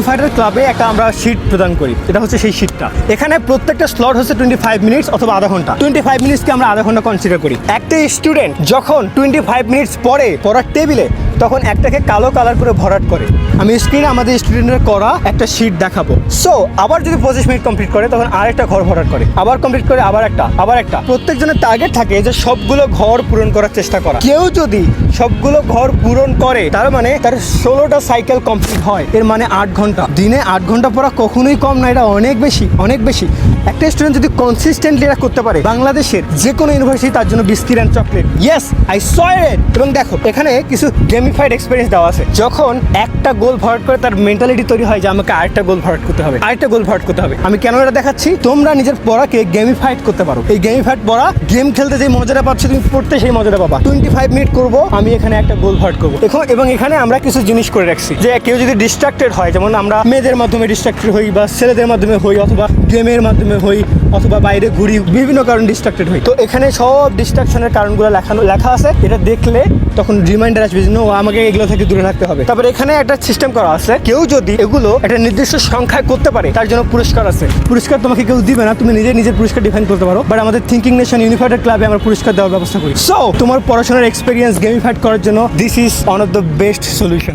ইউনিফাইডার ক্লাবে একটা আমরা শীট প্রদান করি, এটা হচ্ছে সেই শীটটা। এখানে প্রত্যেকটা স্লট হচ্ছে 25 মিনিটস অথবা আধা ঘন্টা। 25 মিনিটসকে আমরা আধা ঘন্টা কনসিডার করি। একটা স্টুডেন্ট যখন 25 মিনিটস পরে পড়ার টেবিলে, তখন একটাকে কালো কালার করে ভরাট করে। আমি স্ক্রিনে আমাদের স্টুডেন্টের করা একটা শীট দেখাবো। সো আবার যদি 25 মিনিট কমপ্লিট করে তখন আরেকটা ঘর ভরাট করে, আবার কমপ্লিট করে আবার একটা। প্রত্যেকজনের টার্গেট থাকে যে সবগুলো ঘর পূরণ করার চেষ্টা করা। কেউ যদি সবগুলো ঘর পূরণ করে তার মানে তার 16টা সাইকেল কমপ্লিট হয়, এর মানে 8 ঘন্টা। দিনে 8 ঘন্টা পড়া কখনোই কম না, এটা অনেক বেশি, অনেক বেশি। একটা স্টুডেন্ট যদি কনসিস্টেন্টলি এটা করতে পারে, বাংলাদেশের যে কোনো ইউনিভার্সিটি তার জন্য biscuit and chocolate. Yes, I saw it. এবং দেখো এখানে কিছু গেমিফাইড এক্সপেরিয়েন্স দেওয়া আছে। যখন একটা গোল ভরাট করে তার মেন্টালিটি তৈরি হয় যে আমাকে আরেকটা গোল ভরাট করতে হবে, আমি কেন এটা দেখাচ্ছি, তোমরা নিজের পড়াকে গেমিফাইড করতে পারো। এই গেমিফাইড পড়া, গেম খেলতে যে মজাটা পাচ্ছ তুমি পড়তে সেই মজাটা পাবা। 25 মিনিট করবো, আমি এখানে একটা গোল ভরাট করবো। এবং এখানে আমরা কিছু জিনিস করে রাখছি যে কেউ যদি ডিস্ট্রাক্টেড হয়, যেমন আমরা মেয়েদের মাধ্যমে ডিস্ট্রাক্টেড হই বা ছেলেদের মাধ্যমে হই অথবা গেমের মাধ্যমে হই অথবা বাইরে ঘুরি, বিভিন্ন কারণে ডিস্ট্রাক্টেড হই। তো এখানে সব ডিস্ট্রাকশনের কারণগুলো লেখা আছে। এটা দেখলে তখন রিমাইন্ডার আসবে যে নো, আমাকে এগুলো থেকে দূরে থাকতে হবে। তারপরে এখানে একটা সিস্টেম করা আছে, কেউ যদি এগুলো একটা নির্দিষ্ট সংখ্যায় করতে পারে তার জন্য পুরস্কার আছে। পুরস্কার তোমাকে কেউ দিবে না, তুমি নিজের পুরস্কার ডিফাইন করতে পারো। বাট আমাদের থিঙ্কিং নেশন ইউনিফাইডেড ক্লাবে আমরা পুরস্কার দেওয়ার ব্যবস্থা করি। সো তোমার পড়াশোনার এক্সপেরিয়েন্স গেমিফাইড করার জন্য this is one of the best solution.